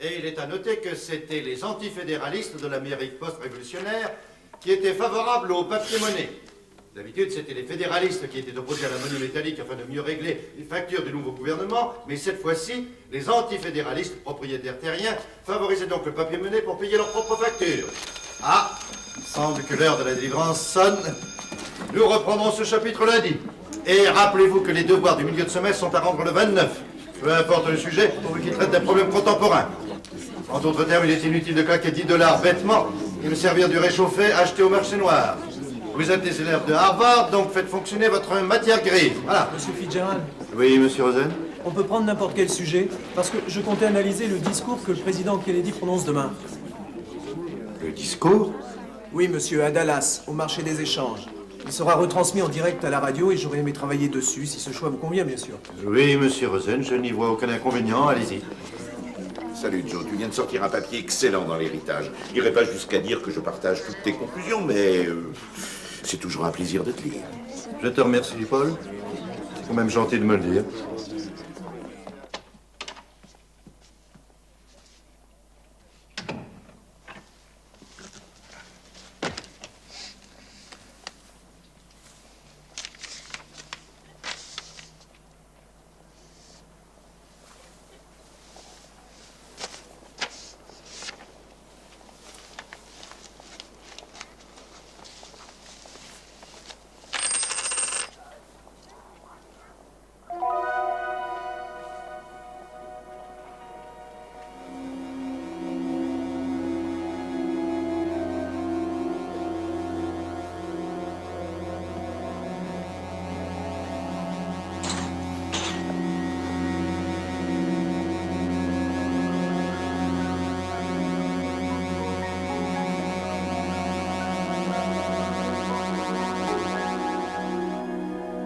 Et il est à noter que c'était les antifédéralistes de l'Amérique post-révolutionnaire qui étaient favorables au papier-monnaie. D'habitude, c'était les fédéralistes qui étaient opposés à la monnaie métallique afin de mieux régler les factures du nouveau gouvernement, mais cette fois-ci, les antifédéralistes, propriétaires terriens, favorisaient donc le papier-monnaie pour payer leurs propres factures. Ah, il semble que l'heure de la délivrance sonne. Nous reprendrons ce chapitre lundi. Et rappelez-vous que les devoirs du milieu de semestre sont à rendre le 29. Peu importe le sujet, pourvu qu'il traite d'un problème contemporain. En d'autres termes, il est inutile de claquer 10 $ bêtement et me servir du réchauffé acheté au marché noir. Vous êtes des élèves de Harvard, donc faites fonctionner votre matière grise. Voilà. Monsieur Fitzgerald. Oui, monsieur Rosen. On peut prendre n'importe quel sujet, parce que je comptais analyser le discours que le président Kennedy prononce demain. Le discours? Oui, monsieur, à Dallas, au marché des échanges. Il sera retransmis en direct à la radio et j'aurais aimé travailler dessus, si ce choix vous convient, bien sûr. Oui, monsieur Rosen, je n'y vois aucun inconvénient, allez-y. Salut Joe, tu viens de sortir un papier excellent dans l'héritage. Je n'irai pas jusqu'à dire que je partage toutes tes conclusions, mais c'est toujours un plaisir de te lire. Je te remercie, Paul. C'est quand même gentil de me le dire.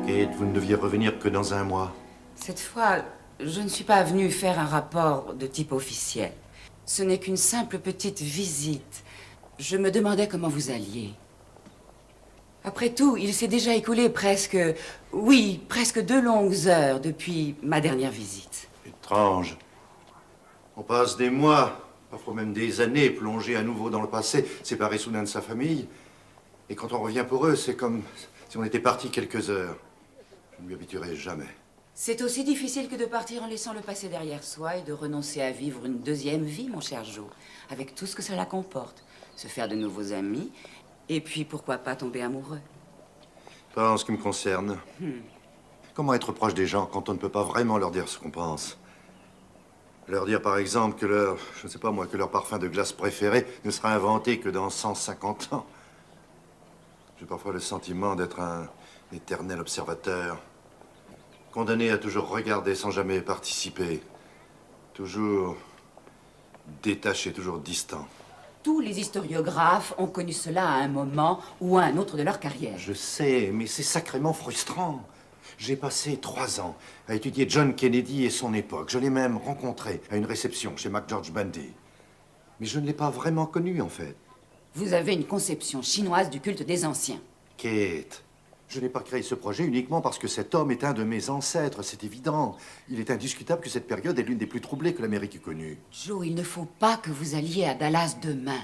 Kate, vous ne deviez revenir que dans un mois. Cette fois, je ne suis pas venue faire un rapport de type officiel. Ce n'est qu'une simple petite visite. Je me demandais comment vous alliez. Après tout, il s'est déjà écoulé presque 2 longues heures depuis ma dernière visite. Étrange. On passe des mois, parfois même des années, plongés à nouveau dans le passé, séparés soudain de sa famille. Et quand on revient pour eux, c'est comme si on était partis quelques heures. Je ne m'y habituerai jamais. C'est aussi difficile que de partir en laissant le passé derrière soi et de renoncer à vivre une deuxième vie, mon cher Joe, avec tout ce que cela comporte. Se faire de nouveaux amis, et puis pourquoi pas tomber amoureux. Pas en ce qui me concerne. Comment être proche des gens quand on ne peut pas vraiment leur dire ce qu'on pense? Leur dire par exemple que je ne sais pas moi, que leur parfum de glace préféré ne sera inventé que dans 150 ans. J'ai parfois le sentiment d'être un éternel observateur, condamné à toujours regarder sans jamais participer, toujours détaché, toujours distant. Tous les historiographes ont connu cela à un moment ou à un autre de leur carrière. Je sais, mais c'est sacrément frustrant. J'ai passé 3 ans à étudier John Kennedy et son époque. Je l'ai même rencontré à une réception chez McGeorge Bundy. Mais je ne l'ai pas vraiment connu, en fait. Vous avez une conception chinoise du culte des anciens. Kate, je n'ai pas créé ce projet uniquement parce que cet homme est un de mes ancêtres, c'est évident. Il est indiscutable que cette période est l'une des plus troublées que l'Amérique ait connue. Joe, il ne faut pas que vous alliez à Dallas demain.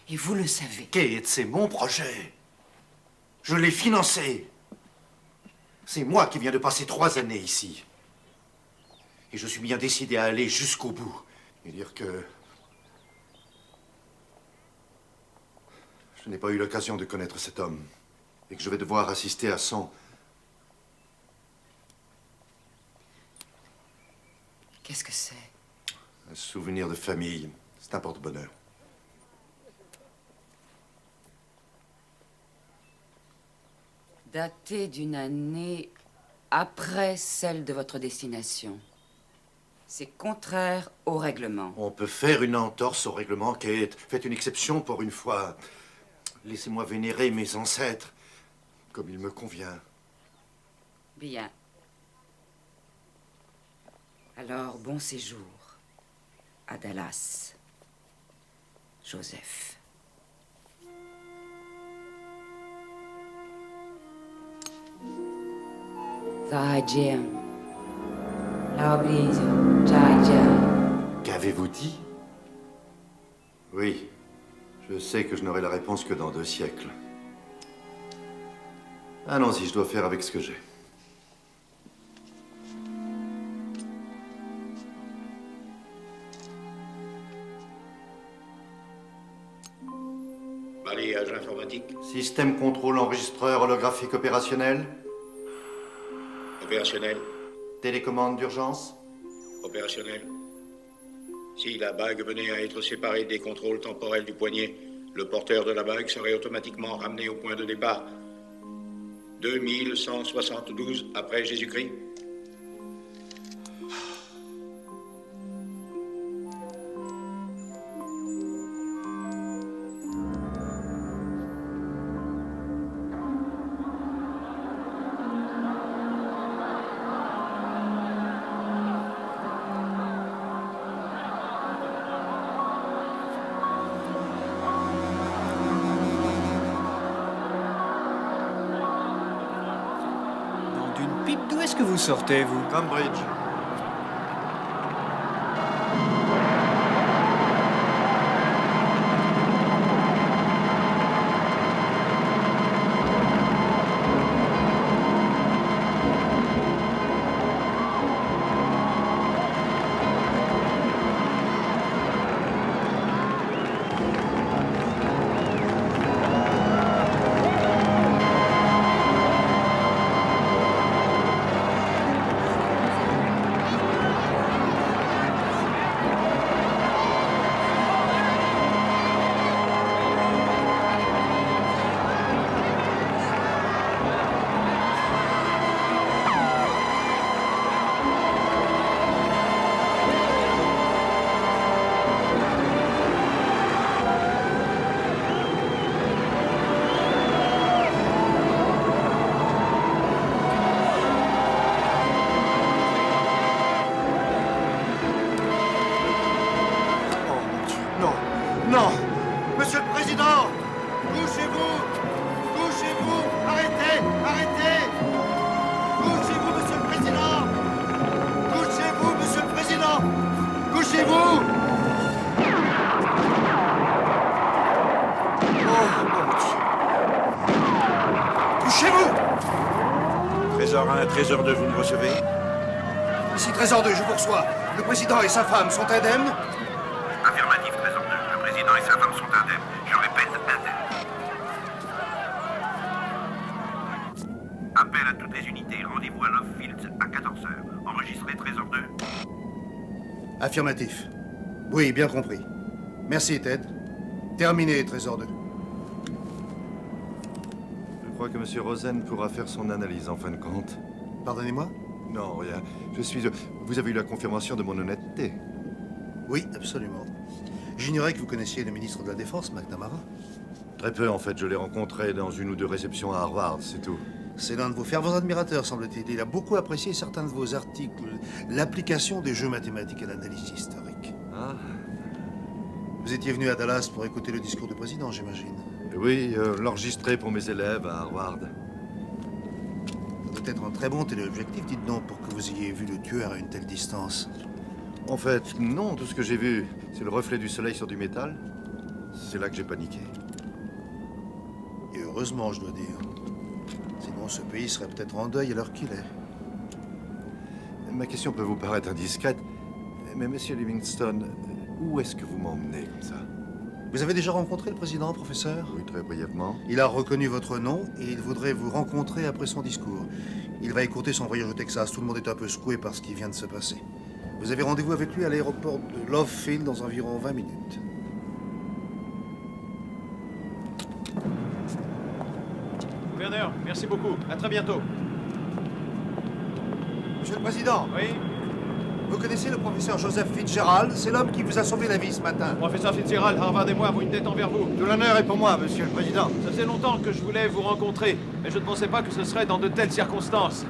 Et vous le savez. Kate, c'est mon projet. Je l'ai financé. C'est moi qui viens de passer 3 années ici. Et je suis bien décidé à aller jusqu'au bout. Et dire que je n'ai pas eu l'occasion de connaître cet homme. Et que je vais devoir assister à son... Qu'est-ce que c'est? Un souvenir de famille, c'est un porte-bonheur. Daté d'une année après celle de votre destination. C'est contraire au règlement. On peut faire une entorse au règlement, Kate. Faites une exception pour une fois. Laissez-moi vénérer mes ancêtres, comme il me convient. Bien. Alors, bon séjour à Dallas, Joseph. Zaijian. Laoblijo. Zaijian. Qu'avez-vous dit? Oui, je sais que je n'aurai la réponse que dans 2 siècles. Allons-y, je dois faire avec ce que j'ai. Balayage informatique. Système contrôle enregistreur holographique opérationnel. Opérationnel. Télécommande d'urgence. Opérationnel. Si la bague venait à être séparée des contrôles temporels du poignet, le porteur de la bague serait automatiquement ramené au point de départ. 2172 après Jésus-Christ. D'une pipe, d'où est-ce que vous sortez, vous? Cambridge. Non! Monsieur le Président! Couchez-vous! Couchez-vous! Arrêtez! Arrêtez! Couchez-vous, Monsieur le Président! Couchez-vous, Monsieur le Président! Couchez-vous! Oh, mon Dieu! Couchez-vous! Trésor 1, Trésor 2, vous me recevez? Ici Trésor 2, je vous reçois. Le Président et sa femme sont indemnes? Affirmatif, Trésor 2. Le président et sa femme sont indemnes. Je répète, indemnes. Appel à toutes les unités. Rendez-vous à Love Fields à 14h. Enregistré, Trésor 2. Affirmatif. Oui, bien compris. Merci, Ted. Terminé, Trésor 2. Je crois que M. Rosen pourra faire son analyse en fin de compte. Pardonnez-moi? Non, rien. Vous avez eu la confirmation de mon honnêteté. Oui, absolument. J'ignorais que vous connaissiez le ministre de la Défense, McNamara. Très peu, en fait. Je l'ai rencontré dans une ou deux réceptions à Harvard, c'est tout. C'est l'un de vos fervents admirateurs, semble-t-il. Il a beaucoup apprécié certains de vos articles, l'application des jeux mathématiques à l'analyse historique. Ah, Vous étiez venu à Dallas pour écouter le discours du président, j'imagine. oui, l'enregistrer pour mes élèves à Harvard. Peut-être un très bon téléobjectif, dites donc, pour que vous ayez vu le tueur à une telle distance. En fait, non, tout ce que j'ai vu, c'est le reflet du soleil sur du métal. C'est là que j'ai paniqué. Et heureusement, je dois dire. Sinon, ce pays serait peut-être en deuil à l'heure qu'il est. Ma question peut vous paraître indiscrète, mais Monsieur Livingstone, où est-ce que vous m'emmenez comme ça? Vous avez déjà rencontré le président, professeur? Oui, très brièvement. Il a reconnu votre nom et il voudrait vous rencontrer après son discours. Il va écouter son voyage au Texas. Tout le monde est un peu secoué par ce qui vient de se passer. Vous avez rendez-vous avec lui à l'aéroport de Love Field dans environ 20 minutes. Gouverneur, merci beaucoup. À très bientôt. Monsieur le Président, Oui? vous connaissez le professeur Joseph Fitzgerald? C'est l'homme qui vous a sauvé la vie ce matin. Professeur Fitzgerald, Harvard et moi avons une dette envers vous. Tout l'honneur est pour moi, Monsieur le Président. Ça faisait longtemps que je voulais vous rencontrer, mais je ne pensais pas que ce serait dans de telles circonstances.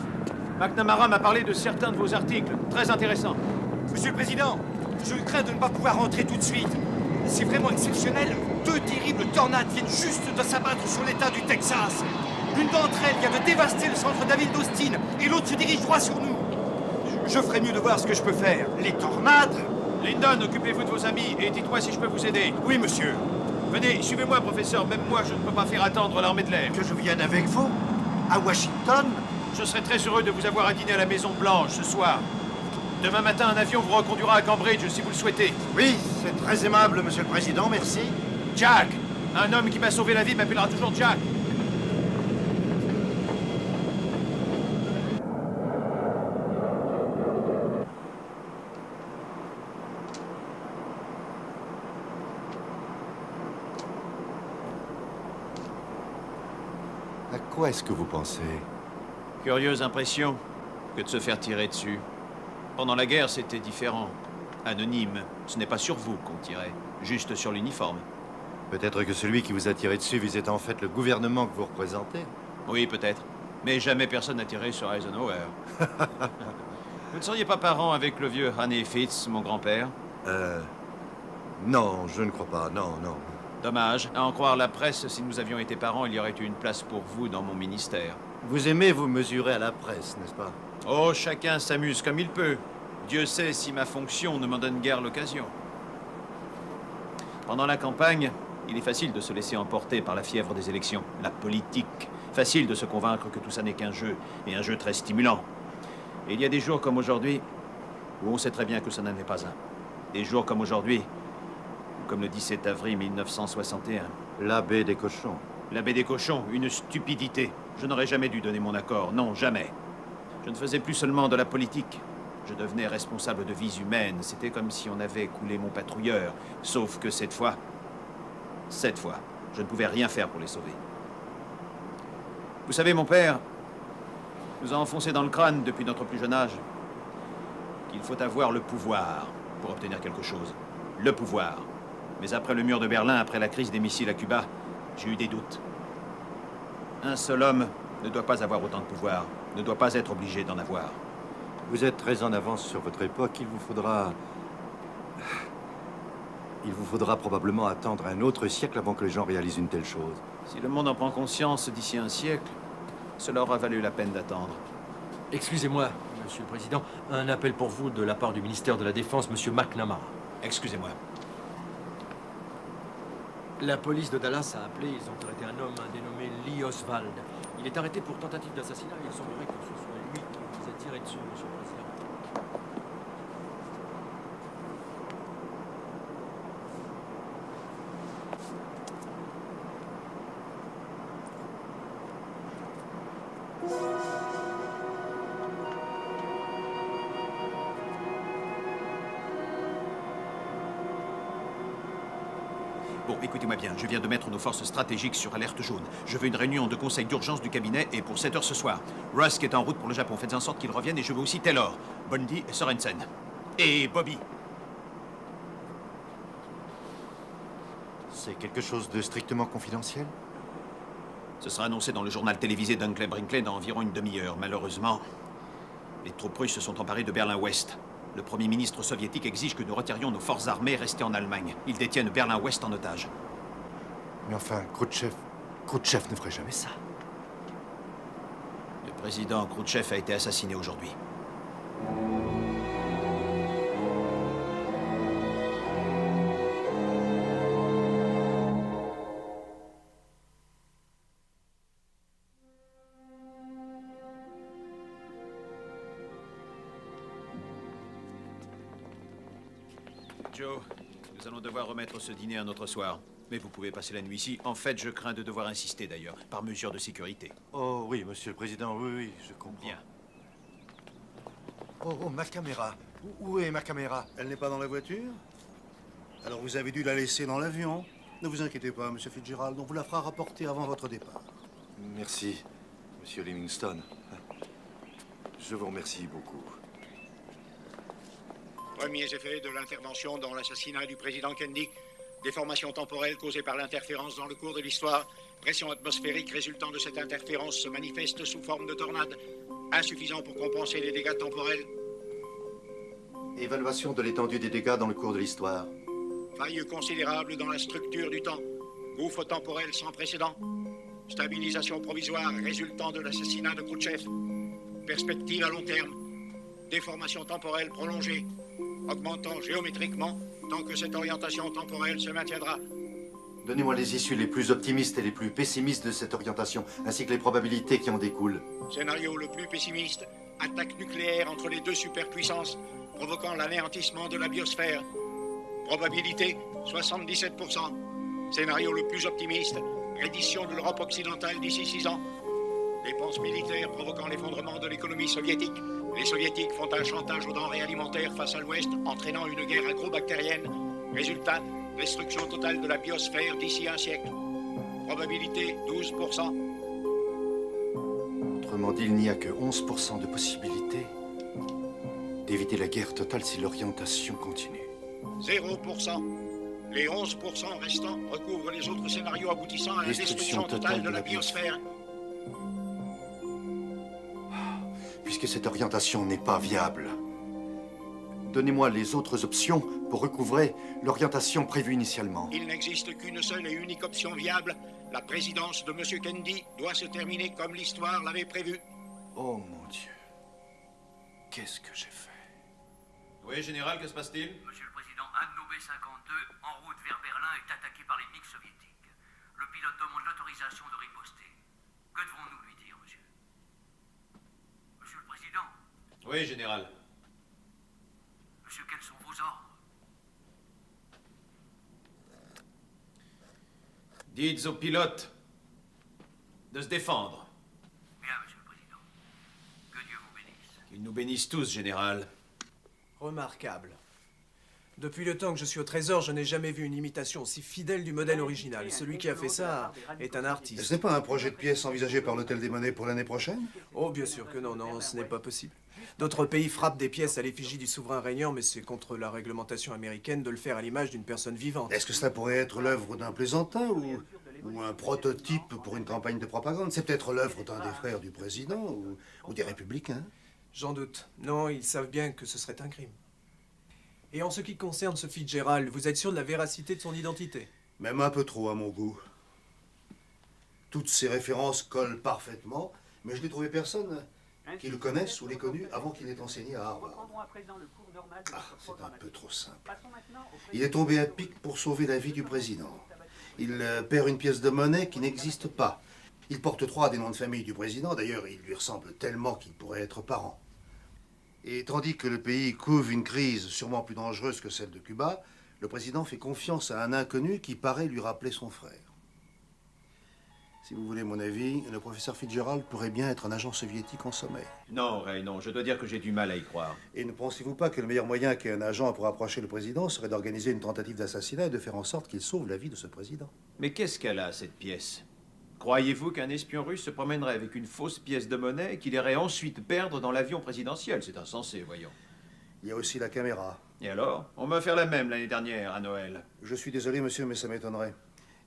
McNamara m'a parlé de certains de vos articles, très intéressants. Monsieur le Président, je crains de ne pas pouvoir rentrer tout de suite. C'est vraiment exceptionnel. 2 terribles tornades viennent juste de s'abattre sur l'État du Texas. L'une d'entre elles vient de dévaster le centre de la ville d'Austin et l'autre se dirige droit sur nous. Je ferais mieux de voir ce que je peux faire. Les tornades? Lyndon, occupez-vous de vos amis et dites-moi si je peux vous aider. Oui, monsieur. Venez, suivez-moi, professeur. Même moi, je ne peux pas faire attendre l'armée de l'air. Que je vienne avec vous? À Washington? Je serai très heureux de vous avoir à dîner à la Maison Blanche ce soir. Demain matin, un avion vous reconduira à Cambridge si vous le souhaitez. Oui, c'est très aimable, Monsieur le Président, merci. Jack! Un homme qui m'a sauvé la vie m'appellera toujours Jack. À quoi est-ce que vous pensez? Curieuse impression que de se faire tirer dessus. Pendant la guerre, c'était différent. Anonyme. Ce n'est pas sur vous qu'on tirait, juste sur l'uniforme. Peut-être que celui qui vous a tiré dessus visait en fait le gouvernement que vous représentez. Oui, peut-être. Mais jamais personne n'a tiré sur Eisenhower. Vous ne seriez pas parent avec le vieux Haney Fitz, mon grand-père? Non, je ne crois pas, non, non. Dommage. À en croire la presse, si nous avions été parents, il y aurait eu une place pour vous dans mon ministère. Vous aimez vous mesurer à la presse, n'est-ce pas? Oh, chacun s'amuse comme il peut. Dieu sait si ma fonction ne m'en donne guère l'occasion. Pendant la campagne, il est facile de se laisser emporter par la fièvre des élections, la politique. Facile de se convaincre que tout ça n'est qu'un jeu, et un jeu très stimulant. Et il y a des jours comme aujourd'hui où on sait très bien que ça n'en est pas un. Des jours comme aujourd'hui, comme le 17 avril 1961. La baie des cochons. La baie des cochons, une stupidité. Je n'aurais jamais dû donner mon accord, non, jamais. Je ne faisais plus seulement de la politique. Je devenais responsable de vies humaines. C'était comme si on avait coulé mon patrouilleur. Sauf que cette fois, je ne pouvais rien faire pour les sauver. Vous savez, mon père nous a enfoncé dans le crâne depuis notre plus jeune âge qu'il faut avoir le pouvoir pour obtenir quelque chose. Le pouvoir. Mais après le mur de Berlin, après la crise des missiles à Cuba, j'ai eu des doutes. Un seul homme ne doit pas avoir autant de pouvoir, ne doit pas être obligé d'en avoir. Vous êtes très en avance sur votre époque. Il vous faudra probablement attendre un autre siècle avant que les gens réalisent une telle chose. Si le monde en prend conscience d'ici un siècle, cela aura valu la peine d'attendre. Excusez-moi, Monsieur le Président, un appel pour vous de la part du ministère de la Défense, Monsieur McNamara. Excusez-moi. La police de Dallas a appelé, ils ont arrêté un homme dénommé Lee Oswald. Il est arrêté pour tentative d'assassinat et il semblerait que ce soit lui qui vous a tiré dessus, Monsieur le Président. Bon, écoutez-moi bien, je viens de mettre nos forces stratégiques sur alerte jaune. Je veux une réunion de conseil d'urgence du cabinet et pour 7 heures ce soir. Rusk est en route pour le Japon, faites en sorte qu'il revienne et je veux aussi Taylor, Bondi et Sorensen. Et Bobby. C'est quelque chose de strictement confidentiel? Ce sera annoncé dans le journal télévisé d'Uncle Brinkley dans environ une demi-heure. Malheureusement, les troupes russes se sont emparées de Berlin-Ouest. Le Premier ministre soviétique exige que nous retirions nos forces armées restées en Allemagne. Ils détiennent Berlin-Ouest en otage. Mais enfin, Khrouchtchev ne ferait jamais ça. Le président Khrouchtchev a été assassiné aujourd'hui. Joe, nous allons devoir remettre ce dîner un autre soir. Mais vous pouvez passer la nuit ici. En fait, je crains de devoir insister d'ailleurs, par mesure de sécurité. Oh oui, Monsieur le Président, oui, je comprends. Bien. Oh, ma caméra. Où est ma caméra? Elle n'est pas dans la voiture? Alors vous avez dû la laisser dans l'avion. Ne vous inquiétez pas, monsieur Fitzgerald, on vous la fera rapporter avant votre départ. Merci, monsieur Livingston. Je vous remercie beaucoup. Premiers effets de l'intervention dans l'assassinat du président Kennedy. Déformation temporelle causée par l'interférence dans le cours de l'histoire. Pression atmosphérique résultant de cette interférence se manifeste sous forme de tornade. Insuffisant pour compenser les dégâts temporels. Évaluation de l'étendue des dégâts dans le cours de l'histoire. Faille considérable dans la structure du temps. Gouffre temporel sans précédent. Stabilisation provisoire résultant de l'assassinat de Khrouchtchev. Perspective à long terme. Déformation temporelle prolongée. Augmentant géométriquement tant que cette orientation temporelle se maintiendra. Donnez-moi les issues les plus optimistes et les plus pessimistes de cette orientation, ainsi que les probabilités qui en découlent. Scénario le plus pessimiste. Attaque nucléaire entre les deux superpuissances, provoquant l'anéantissement de la biosphère. Probabilité 77%. Scénario le plus optimiste. Reddition de l'Europe occidentale d'ici 6 ans. Dépenses militaires provoquant l'effondrement de l'économie soviétique. Les soviétiques font un chantage aux denrées alimentaires face à l'Ouest, entraînant une guerre agrobactérienne. Résultat, destruction totale de la biosphère d'ici un siècle. Probabilité 12%. Autrement dit, il n'y a que 11% de possibilité d'éviter la guerre totale si l'orientation continue. 0%. Les 11% restants recouvrent les autres scénarios aboutissant à la destruction totale de la biosphère. Puisque cette orientation n'est pas viable, donnez-moi les autres options pour recouvrer l'orientation prévue initialement. Il n'existe qu'une seule et unique option viable. La présidence de M. Kennedy doit se terminer comme l'histoire l'avait prévu. Oh mon Dieu. Qu'est-ce que j'ai fait? Oui, général, que se passe-t-il? Monsieur le Président, un de nos B-52, en route vers Berlin, est attaqué par l'ennemi soviétique. Le pilote demande l'autorisation de riposter. Que devons-nous lui dire, monsieur? Monsieur le Président? Oui, général. Monsieur, quels sont vos ordres? Dites aux pilotes de se défendre. Bien, monsieur le Président. Que Dieu vous bénisse. Qu'ils nous bénissent tous, général. Remarquable. Depuis le temps que je suis au Trésor, je n'ai jamais vu une imitation aussi fidèle du modèle original. Celui qui a fait ça est un artiste. Ce n'est pas un projet de pièce envisagé par l'Hôtel des Monnaies pour l'année prochaine? Oh, bien sûr que non, non, ce n'est pas possible. D'autres pays frappent des pièces à l'effigie du souverain régnant, mais c'est contre la réglementation américaine de le faire à l'image d'une personne vivante. Est-ce que cela pourrait être l'œuvre d'un plaisantin ou un prototype pour une campagne de propagande? C'est peut-être l'œuvre d'un des frères du président ou des républicains. J'en doute. Non, ils savent bien que ce serait un crime. Et en ce qui concerne ce Fitzgerald, vous êtes sûr de la véracité de son identité? Même un peu trop à mon goût. Toutes ces références collent parfaitement, mais je n'ai trouvé personne qui le connaisse ou l'ait connu avant qu'il ait enseigné à Harvard. Ah, c'est un peu trop simple. Il est tombé à pic pour sauver la vie du président. Il perd une pièce de monnaie qui n'existe pas. Il porte 3 des noms de famille du président, d'ailleurs il lui ressemble tellement qu'il pourrait être parent. Et tandis que le pays couve une crise sûrement plus dangereuse que celle de Cuba, le président fait confiance à un inconnu qui paraît lui rappeler son frère. Si vous voulez mon avis, le professeur Fitzgerald pourrait bien être un agent soviétique en sommeil. Non, Ray, non, je dois dire que j'ai du mal à y croire. Et ne pensez-vous pas que le meilleur moyen qu'ait un agent pour approcher le président serait d'organiser une tentative d'assassinat et de faire en sorte qu'il sauve la vie de ce président? Mais qu'est-ce qu'elle a, cette pièce? Croyez-vous qu'un espion russe se promènerait avec une fausse pièce de monnaie et qu'il irait ensuite perdre dans l'avion présidentiel? C'est insensé, voyons. Il y a aussi la caméra. Et alors? On m'a fait la même l'année dernière, à Noël. Je suis désolé, monsieur, mais ça m'étonnerait.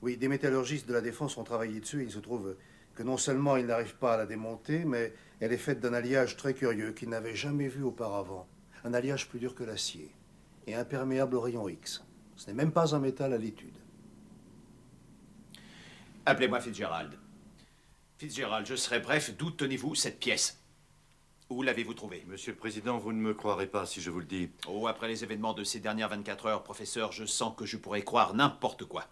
Oui, des métallurgistes de la Défense ont travaillé dessus et il se trouve que non seulement ils n'arrivent pas à la démonter, mais elle est faite d'un alliage très curieux qu'ils n'avaient jamais vu auparavant. Un alliage plus dur que l'acier et imperméable aux rayons X. Ce n'est même pas un métal à l'étude. Appelez-moi Fitzgerald. Fitzgerald, je serai bref. D'où tenez-vous cette pièce? Où l'avez-vous trouvée? Monsieur le Président, vous ne me croirez pas si je vous le dis. Oh, après les événements de ces dernières 24 heures, professeur, je sens que je pourrais croire n'importe quoi.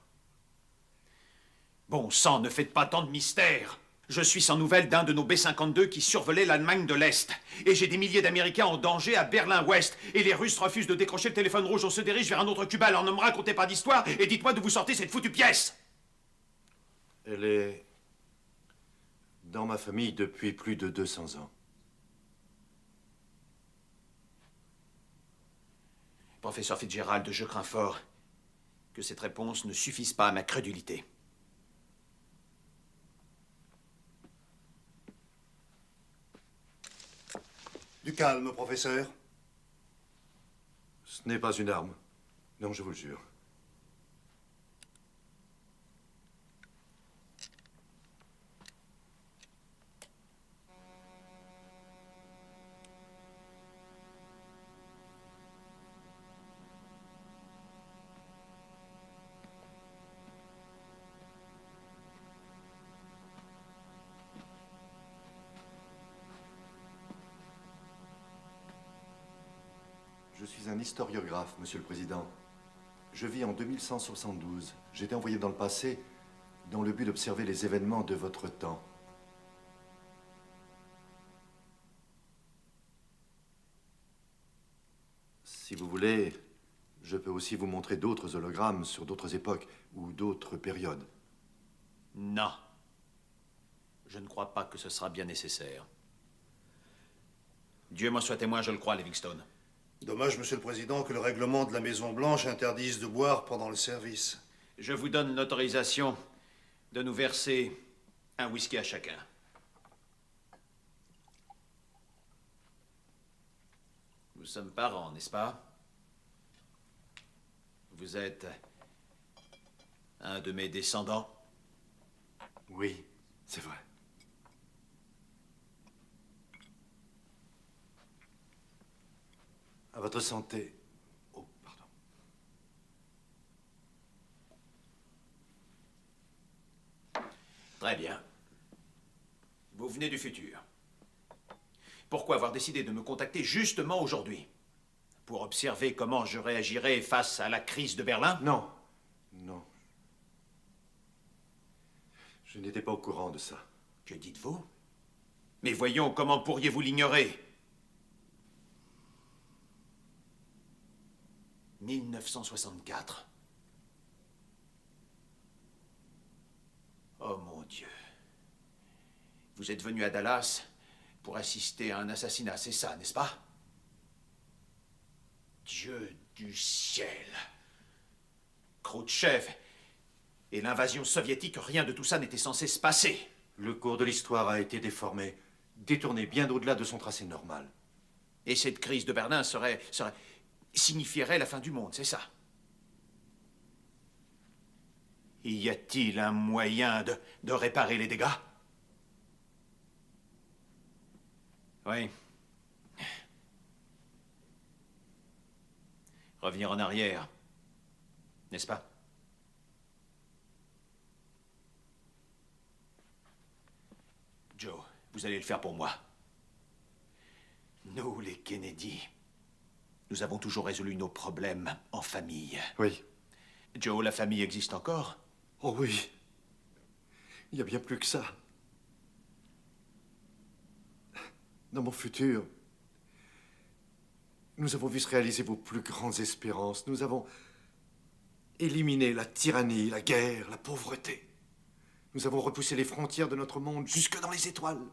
Bon sang, ne faites pas tant de mystère. Je suis sans nouvelles d'un de nos B-52 qui survolait l'Allemagne de l'Est. Et j'ai des milliers d'Américains en danger à Berlin-Ouest. Et les Russes refusent de décrocher le téléphone rouge. On se dirige vers un autre Cuba. Alors ne me racontez pas d'histoire et dites-moi d'où vous sortez cette foutue pièce. Elle est dans ma famille depuis plus de 200 ans. professeur Fitzgerald, je crains fort que cette réponse ne suffise pas à ma crédulité. Du calme, professeur. Ce n'est pas une arme. Non, je vous le jure. Je suis un historiographe, Monsieur le Président. Je vis en 2172. J'ai été envoyé dans le passé dans le but d'observer les événements de votre temps. Si vous voulez, je peux aussi vous montrer d'autres hologrammes sur d'autres époques ou d'autres périodes. Non. Je ne crois pas que ce sera bien nécessaire. Dieu m'en soit témoin, je le crois, Livingstone. Dommage, Monsieur le Président, que le règlement de la Maison-Blanche interdise de boire pendant le service. Je vous donne l'autorisation de nous verser un whisky à chacun. Nous sommes parents, n'est-ce pas? Vous êtes un de mes descendants? Oui, c'est vrai. À votre santé. Oh, pardon. Très bien. Vous venez du futur. Pourquoi avoir décidé de me contacter justement aujourd'hui? Pour observer comment je réagirais face à la crise de Berlin? Non. Non. Je n'étais pas au courant de ça. Que dites-vous? Mais voyons, comment pourriez-vous l'ignorer? 1964. Oh mon Dieu. Vous êtes venu à Dallas pour assister à un assassinat, c'est ça, n'est-ce pas? Dieu du ciel. Khrouchtchev et l'invasion soviétique, rien de tout ça n'était censé se passer. Le cours de l'histoire a été déformé, détourné bien au-delà de son tracé normal. Et cette crise de Berlin signifierait la fin du monde, c'est ça? Y a-t-il un moyen de réparer les dégâts? Oui. Revenir en arrière, n'est-ce pas? Joe, vous allez le faire pour moi. Nous, les Kennedy, nous avons toujours résolu nos problèmes en famille. Oui. Joe, la famille existe encore? Oh oui. Il y a bien plus que ça. Dans mon futur, nous avons vu se réaliser vos plus grandes espérances. Nous avons éliminé la tyrannie, la guerre, la pauvreté. Nous avons repoussé les frontières de notre monde jusque dans les étoiles.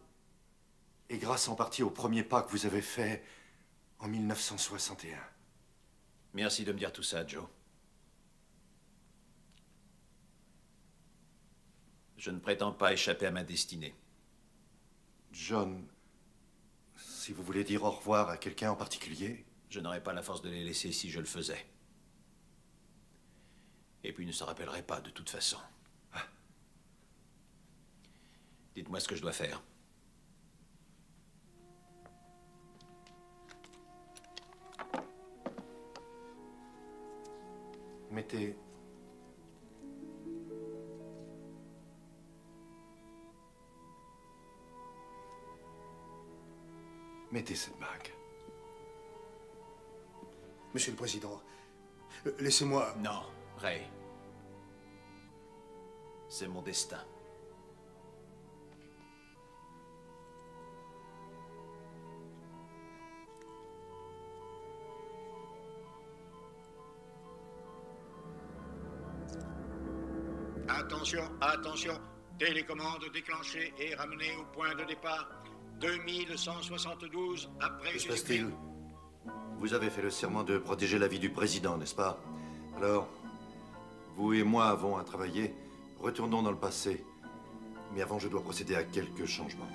Et grâce en partie au premier pas que vous avez fait en 1961. Merci de me dire tout ça, Joe. Je ne prétends pas échapper à ma destinée. John, si vous voulez dire au revoir à quelqu'un en particulier... Je n'aurais pas la force de les laisser si je le faisais. Et puis, ils ne se rappelleraient pas de toute façon. Ah. Dites-moi ce que je dois faire. Mettez... Mettez cette bague. Monsieur le Président, laissez-moi... Non, Ray. C'est mon destin. Attention, attention. Télécommande déclenchée et ramenée au point de départ. 2172 après Que se passe-t-il? Vous avez fait le serment de protéger la vie du président, n'est-ce pas? Alors, vous et moi avons à travailler. Retournons dans le passé. Mais avant, je dois procéder à quelques changements.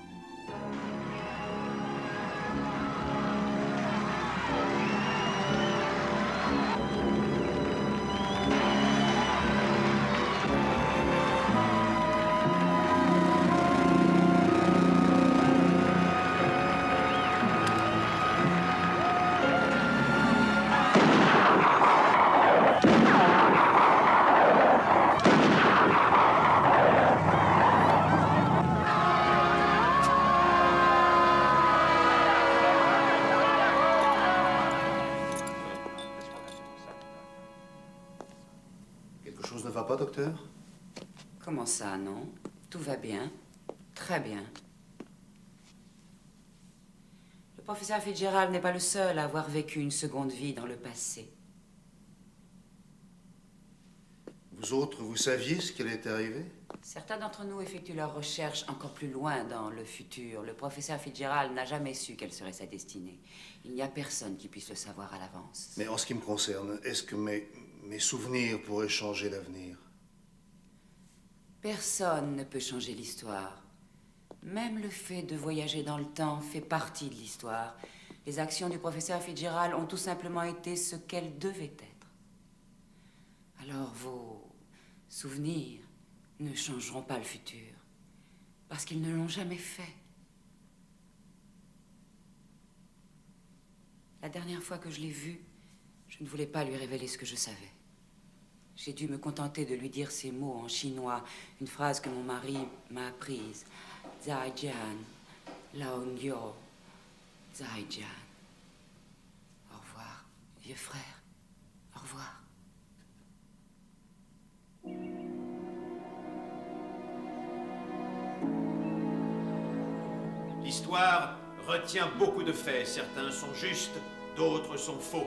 Quelque chose ne va pas, docteur? Comment ça, non? Tout va bien. Très bien. Le professeur Fitzgerald n'est pas le seul à avoir vécu une seconde vie dans le passé. Vous autres, vous saviez ce qui allait être arrivé? Certains d'entre nous effectuent leurs recherches encore plus loin dans le futur. Le professeur Fitzgerald n'a jamais su quelle serait sa destinée. Il n'y a personne qui puisse le savoir à l'avance. Mais en ce qui me concerne, est-ce que mes souvenirs pourraient changer l'avenir? Personne ne peut changer l'histoire. Même le fait de voyager dans le temps fait partie de l'histoire. Les actions du professeur Fitzgerald ont tout simplement été ce qu'elles devaient être. Alors vos souvenirs ne changeront pas le futur, parce qu'ils ne l'ont jamais fait. La dernière fois que je l'ai vu, je ne voulais pas lui révéler ce que je savais. J'ai dû me contenter de lui dire ces mots en chinois, une phrase que mon mari m'a apprise. Zaijian, Laongyo, Zaijian. Au revoir, vieux frère. Au revoir. L'histoire retient beaucoup de faits. Certains sont justes, d'autres sont faux.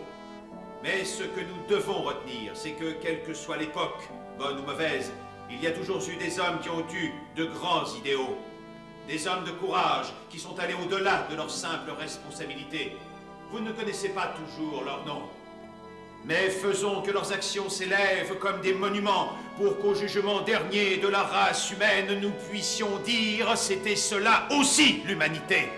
Mais ce que nous devons retenir, c'est que, quelle que soit l'époque, bonne ou mauvaise, il y a toujours eu des hommes qui ont eu de grands idéaux. Des hommes de courage qui sont allés au-delà de leurs simples responsabilités. Vous ne connaissez pas toujours leur nom. Mais faisons que leurs actions s'élèvent comme des monuments pour qu'au jugement dernier de la race humaine, nous puissions dire « c'était cela aussi l'humanité ».